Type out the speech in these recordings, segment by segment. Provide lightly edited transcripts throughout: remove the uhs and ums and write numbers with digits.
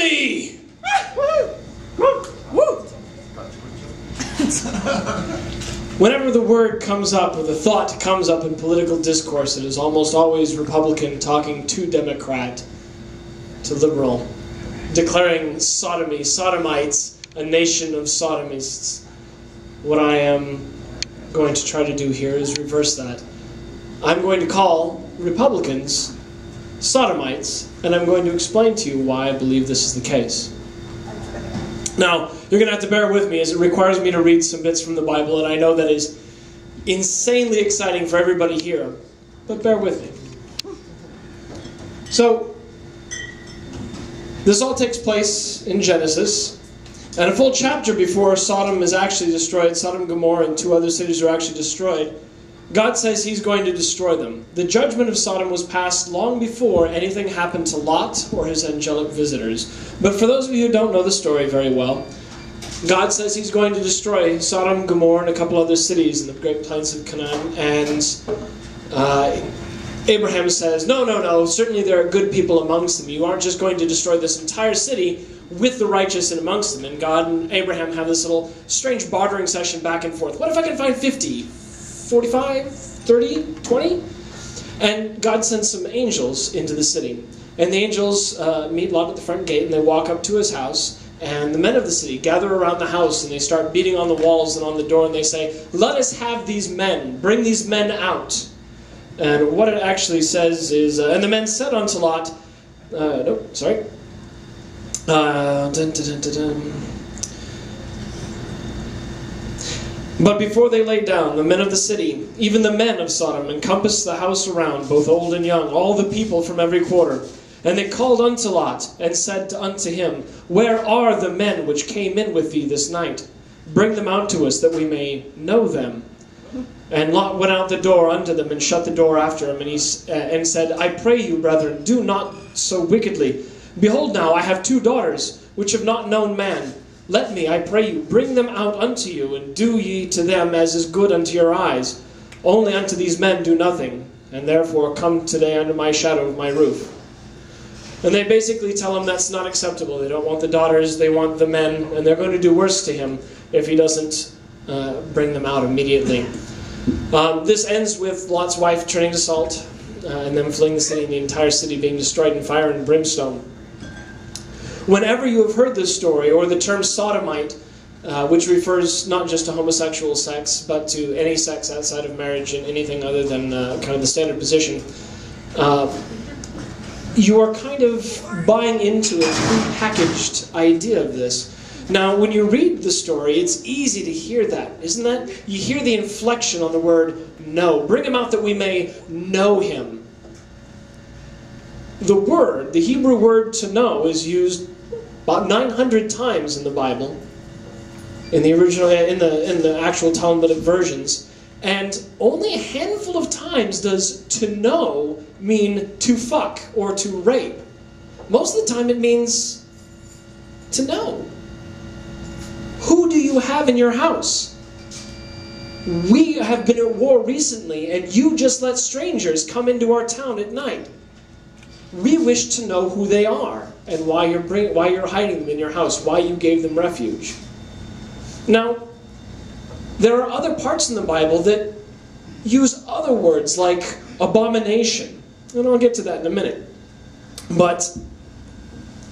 sodomy! Whenever the word comes up, or the thought comes up in political discourse, it is almost always Republican talking to Democrat, to liberal, declaring sodomy, sodomites, a nation of sodomists. What I am going to try to do here is reverse that. I'm going to call Republicans sodomites, and I'm going to explain to you why I believe this is the case. Now, you're going to have to bear with me as it requires me to read some bits from the Bible, and I know that is insanely exciting for everybody here, but bear with me. So, this all takes place in Genesis, and a full chapter before Sodom is actually destroyed, Sodom, Gomorrah, and 2 other cities are actually destroyed, God says He's going to destroy them. The judgment of Sodom was passed long before anything happened to Lot or his angelic visitors. But for those of you who don't know the story very well, God says He's going to destroy Sodom, Gomorrah, and a couple other cities in the Great Plains of Canaan. And Abraham says, no, certainly there are good people amongst them. You aren't just going to destroy this entire city with the righteous and amongst them. And God and Abraham have this little strange bartering session back and forth. What if I can find 50? 45, 30, 20? And God sends some angels into the city. And the angels meet Lot at the front gate, and they walk up to his house. And the men of the city gather around the house, and they start beating on the walls and on the door, and they say, "Let us have these men. Bring these men out." And what it actually says is, and the men said unto Lot, But before they lay down, the men of the city, even the men of Sodom, encompassed the house around, both old and young, all the people from every quarter. And they called unto Lot, and said unto him, Where are the men which came in with thee this night? Bring them out to us, that we may know them. And Lot went out the door unto them, and shut the door after him, and said, I pray you, brethren, do not so wickedly. Behold now, I have 2 daughters, which have not known man. Let me, I pray you, bring them out unto you, and do ye to them as is good unto your eyes. Only unto these men do nothing, and therefore come today under my shadow of my roof. And they basically tell him that's not acceptable. They don't want the daughters, they want the men, and they're going to do worse to him if he doesn't bring them out immediately. This ends with Lot's wife turning to salt, and them fleeing the city, and the entire city being destroyed in fire and brimstone. Whenever you have heard this story, or the term sodomite, which refers not just to homosexual sex, but to any sex outside of marriage and anything other than kind of the standard position, you are kind of buying into a prepackaged idea of this. Now, when you read the story, it's easy to hear that, isn't that? You hear the inflection on the word know. Bring him out that we may know him. The word, the Hebrew word to know, is used about 900 times in the Bible, in the original, in the actual Talmudic versions, and only a handful of times does to know mean to fuck or to rape. Most of the time it means to know. Who do you have in your house? We have been at war recently, and you just let strangers come into our town at night. We wish to know who they are and why you're hiding them in your house, why you gave them refuge. Now, there are other parts in the Bible that use other words like abomination, and I'll get to that in a minute. But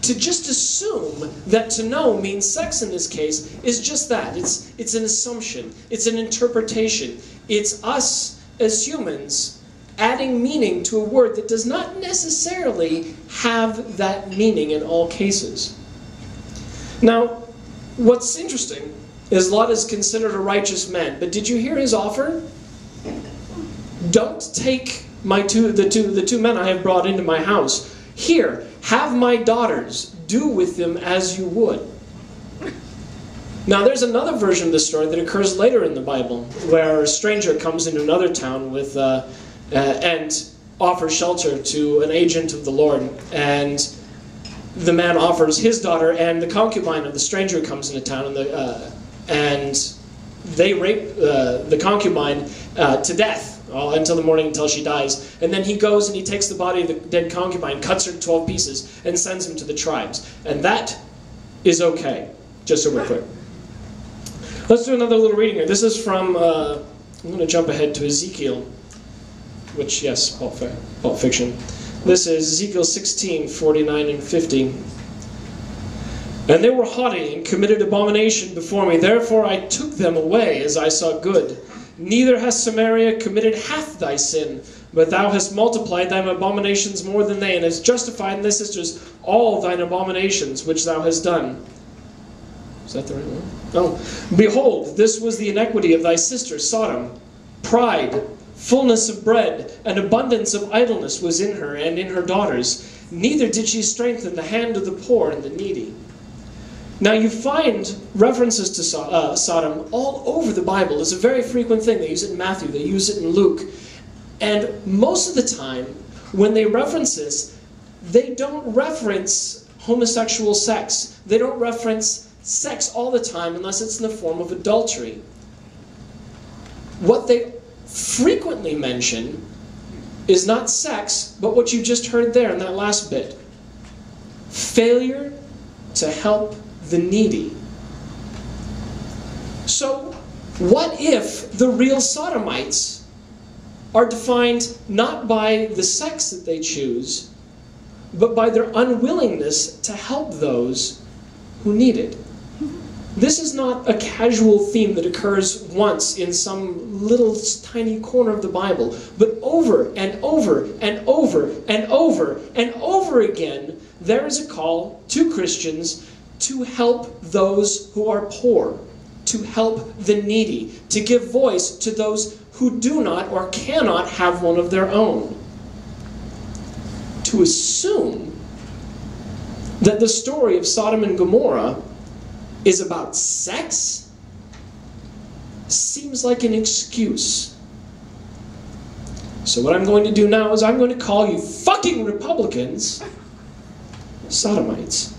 to just assume that to know means sex in this case is just that. It's an assumption. It's an interpretation. It's us as humans adding meaning to a word that does not necessarily have that meaning in all cases. Now, what's interesting is Lot is considered a righteous man, but did you hear his offer? Don't take the two men I have brought into my house. Here, have my daughters. Do with them as you would. Now, there's another version of the story that occurs later in the Bible, where a stranger comes into another town with and offers shelter to an agent of the Lord, and the man offers his daughter and the concubine of the stranger who comes into town, and they rape the concubine to death. all until the morning, until she dies. And then he goes and he takes the body of the dead concubine, cuts her in 12 pieces, and sends him to the tribes. And that is okay, just so we're clear. Let's do another little reading here. This is from, I'm going to jump ahead to Ezekiel, which, yes, Pulp Fiction. This is Ezekiel 16, 49 and 50. And they were haughty and committed abomination before me. Therefore I took them away as I saw good. Neither has Samaria committed half thy sin, but thou hast multiplied thine abominations more than they, and hast justified in thy sisters all thine abominations which thou hast done. Is that the right one? Oh. Behold, this was the iniquity of thy sister Sodom. Pride, fullness of bread, and abundance of idleness was in her and in her daughters. Neither did she strengthen the hand of the poor and the needy. Now you find references to Sodom all over the Bible. It's a very frequent thing. They use it in Matthew, they use it in Luke. And most of the time, when they reference this, they don't reference homosexual sex. They don't reference sex all the time unless it's in the form of adultery. What they frequently mention is not sex, but what you just heard there in that last bit. Failure to help the needy. So, what if the real Sodomites are defined not by the sex that they choose, but by their unwillingness to help those who need it? This is not a casual theme that occurs once in some little tiny corner of the Bible, but over and over and over and over and over again, there is a call to Christians to help those who are poor, to help the needy, to give voice to those who do not or cannot have one of their own. To assume that the story of Sodom and Gomorrah is about sex seems like an excuse. So what I'm going to do now is I'm going to call you fucking Republicans Sodomites.